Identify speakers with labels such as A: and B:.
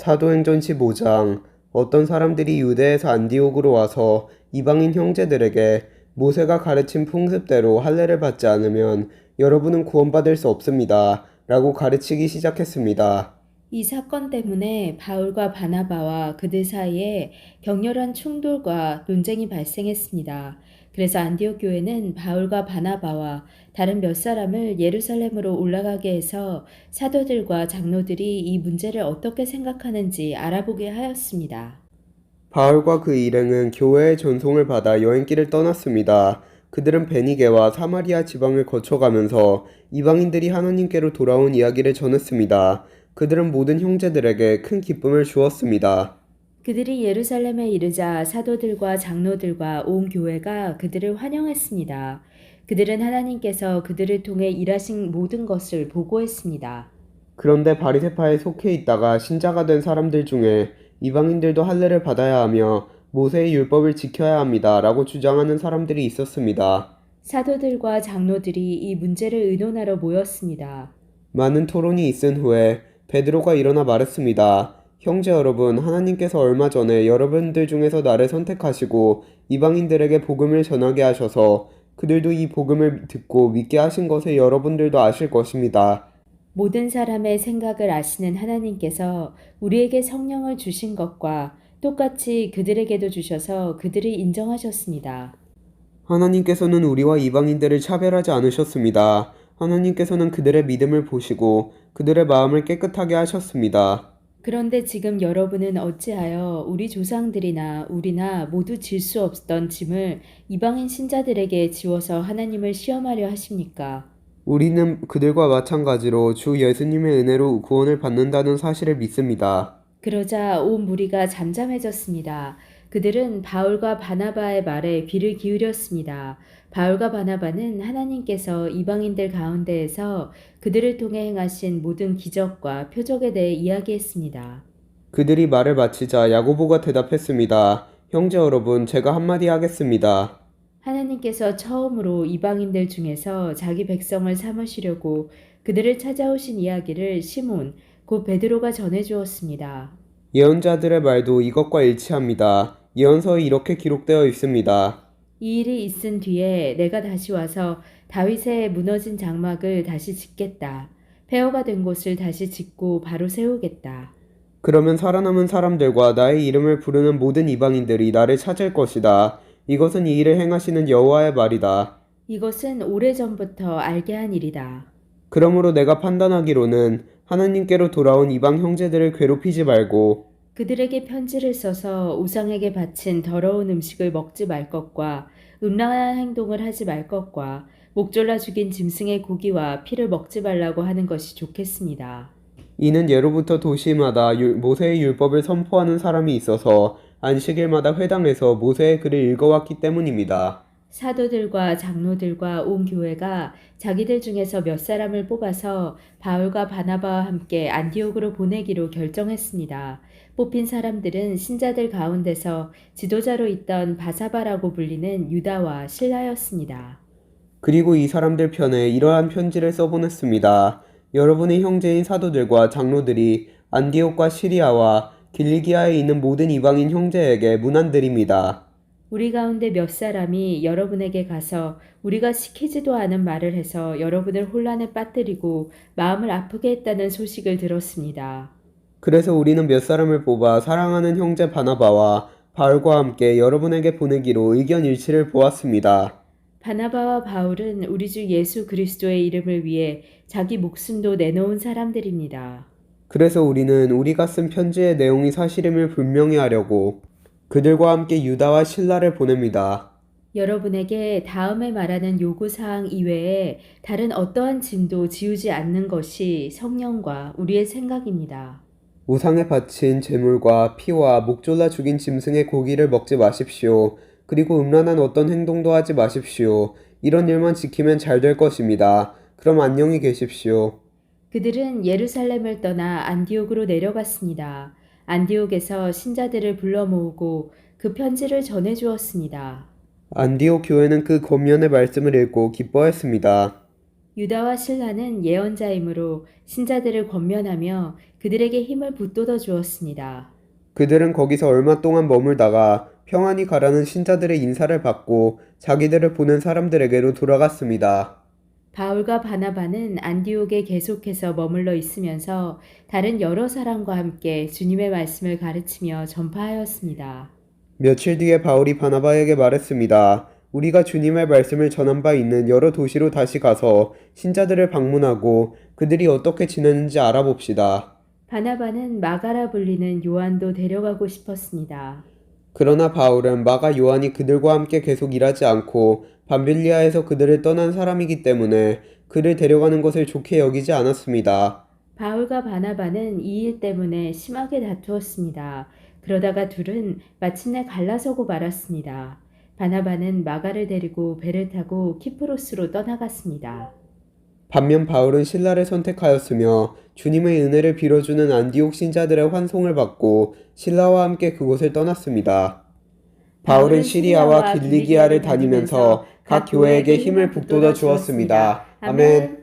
A: 사도행전 15장. 어떤 사람들이 유대에서 안디옥으로 와서 이방인 형제들에게 모세가 가르친 풍습대로 할례를 받지 않으면 여러분은 구원받을 수 없습니다 라고 가르치기 시작했습니다.
B: 이 사건 때문에 바울과 바나바와 그들 사이에 격렬한 충돌과 논쟁이 발생했습니다. 그래서 안디옥 교회는 바울과 바나바와 다른 몇 사람을 예루살렘으로 올라가게 해서 사도들과 장로들이 이 문제를 어떻게 생각하는지 알아보게 하였습니다.
A: 바울과 그 일행은 교회의 전송을 받아 여행길을 떠났습니다. 그들은 베니게와 사마리아 지방을 거쳐가면서 이방인들이 하나님께로 돌아온 이야기를 전했습니다. 그들은 모든 형제들에게 큰 기쁨을 주었습니다.
B: 그들이 예루살렘에 이르자 사도들과 장로들과 온 교회가 그들을 환영했습니다. 그들은 하나님께서 그들을 통해 일하신 모든 것을 보고했습니다.
A: 그런데 바리새파에 속해 있다가 신자가 된 사람들 중에 이방인들도 할례를 받아야 하며 모세의 율법을 지켜야 합니다 라고 주장하는 사람들이 있었습니다.
B: 사도들과 장로들이 이 문제를 의논하러 모였습니다.
A: 많은 토론이 있은 후에 베드로가 일어나 말했습니다. 형제 여러분, 하나님께서 얼마 전에 여러분들 중에서 나를 선택하시고 이방인들에게 복음을 전하게 하셔서 그들도 이 복음을 듣고 믿게 하신 것을 여러분들도 아실 것입니다.
B: 모든 사람의 생각을 아시는 하나님께서 우리에게 성령을 주신 것과 똑같이 그들에게도 주셔서 그들을 인정하셨습니다.
A: 하나님께서는 우리와 이방인들을 차별하지 않으셨습니다. 하나님께서는 그들의 믿음을 보시고 그들의 마음을 깨끗하게 하셨습니다.
B: 그런데 지금 여러분은 어찌하여 우리 조상들이나 우리나 모두 질 수 없던 짐을 이방인 신자들에게 지워서 하나님을 시험하려 하십니까?
A: 우리는 그들과 마찬가지로 주 예수님의 은혜로 구원을 받는다는 사실을 믿습니다.
B: 그러자 온 무리가 잠잠해졌습니다. 그들은 바울과 바나바의 말에 귀를 기울였습니다. 바울과 바나바는 하나님께서 이방인들 가운데에서 그들을 통해 행하신 모든 기적과 표적에 대해 이야기했습니다.
A: 그들이 말을 마치자 야고보가 대답했습니다. 형제 여러분, 제가 한마디 하겠습니다.
B: 하나님께서 처음으로 이방인들 중에서 자기 백성을 삼으시려고 그들을 찾아오신 이야기를 시몬, 곧 베드로가 전해주었습니다.
A: 예언자들의 말도 이것과 일치합니다. 예언서에 이렇게 기록되어 있습니다.
B: 이 일이 있은 뒤에 내가 다시 와서 다윗의 무너진 장막을 다시 짓겠다. 폐허가 된 곳을 다시 짓고 바로 세우겠다.
A: 그러면 살아남은 사람들과 나의 이름을 부르는 모든 이방인들이 나를 찾을 것이다. 이것은 이 일을 행하시는 여호와의 말이다.
B: 이것은 오래전부터 알게 한 일이다.
A: 그러므로 내가 판단하기로는 하나님께로 돌아온 이방 형제들을 괴롭히지 말고
B: 그들에게 편지를 써서 우상에게 바친 더러운 음식을 먹지 말 것과 음란한 행동을 하지 말 것과 목졸라 죽인 짐승의 고기와 피를 먹지 말라고 하는 것이 좋겠습니다.
A: 이는 예로부터 도시마다 모세의 율법을 선포하는 사람이 있어서 안식일마다 회당에서 모세의 글을 읽어왔기 때문입니다.
B: 사도들과 장로들과 온 교회가 자기들 중에서 몇 사람을 뽑아서 바울과 바나바와 함께 안디옥으로 보내기로 결정했습니다. 뽑힌 사람들은 신자들 가운데서 지도자로 있던 바사바라고 불리는 유다와 실라였습니다.
A: 그리고 이 사람들 편에 이러한 편지를 써보냈습니다. 여러분의 형제인 사도들과 장로들이 안디옥과 시리아와 길리기아에 있는 모든 이방인 형제에게 문안드립니다.
B: 우리 가운데 몇 사람이 여러분에게 가서 우리가 시키지도 않은 말을 해서 여러분을 혼란에 빠뜨리고 마음을 아프게 했다는 소식을 들었습니다.
A: 그래서 우리는 몇 사람을 뽑아 사랑하는 형제 바나바와 바울과 함께 여러분에게 보내기로 의견 일치를 보았습니다.
B: 바나바와 바울은 우리 주 예수 그리스도의 이름을 위해 자기 목숨도 내놓은 사람들입니다.
A: 그래서 우리는 우리가 쓴 편지의 내용이 사실임을 분명히 하려고 그들과 함께 유다와 신라를 보냅니다.
B: 여러분에게 다음에 말하는 요구사항 이외에 다른 어떠한 짐도 지우지 않는 것이 성령과 우리의 생각입니다.
A: 우상에 바친 제물과 피와 목졸라 죽인 짐승의 고기를 먹지 마십시오. 그리고 음란한 어떤 행동도 하지 마십시오. 이런 일만 지키면 잘 될 것입니다. 그럼 안녕히 계십시오.
B: 그들은 예루살렘을 떠나 안디옥으로 내려갔습니다. 안디옥에서 신자들을 불러 모으고 그 편지를 전해 주었습니다.
A: 안디옥 교회는 그 겉면의 말씀을 읽고 기뻐했습니다.
B: 유다와 실라는 예언자이므로 신자들을 권면하며 그들에게 힘을 북돋아 주었습니다.
A: 그들은 거기서 얼마 동안 머물다가 평안히 가라는 신자들의 인사를 받고 자기들을 보는 사람들에게로 돌아갔습니다.
B: 바울과 바나바는 안디옥에 계속해서 머물러 있으면서 다른 여러 사람과 함께 주님의 말씀을 가르치며 전파하였습니다.
A: 며칠 뒤에 바울이 바나바에게 말했습니다. 우리가 주님의 말씀을 전한 바 있는 여러 도시로 다시 가서 신자들을 방문하고 그들이 어떻게 지내는지 알아봅시다.
B: 바나바는 마가라 불리는 요한도 데려가고 싶었습니다.
A: 그러나 바울은 마가 요한이 그들과 함께 계속 일하지 않고 밤빌리아에서 그들을 떠난 사람이기 때문에 그를 데려가는 것을 좋게 여기지 않았습니다.
B: 바울과 바나바는 이 일 때문에 심하게 다투었습니다. 그러다가 둘은 마침내 갈라서고 말았습니다. 바나바는 마가를 데리고 배를 타고 키프로스로 떠나갔습니다.
A: 반면 바울은 신라를 선택하였으며 주님의 은혜를 빌어주는 안디옥 신자들의 환송을 받고 신라와 함께 그곳을 떠났습니다. 바울은 시리아와 길리기아를 다니면서 각 교회에게 힘을 북돋아 주었습니다. 아멘.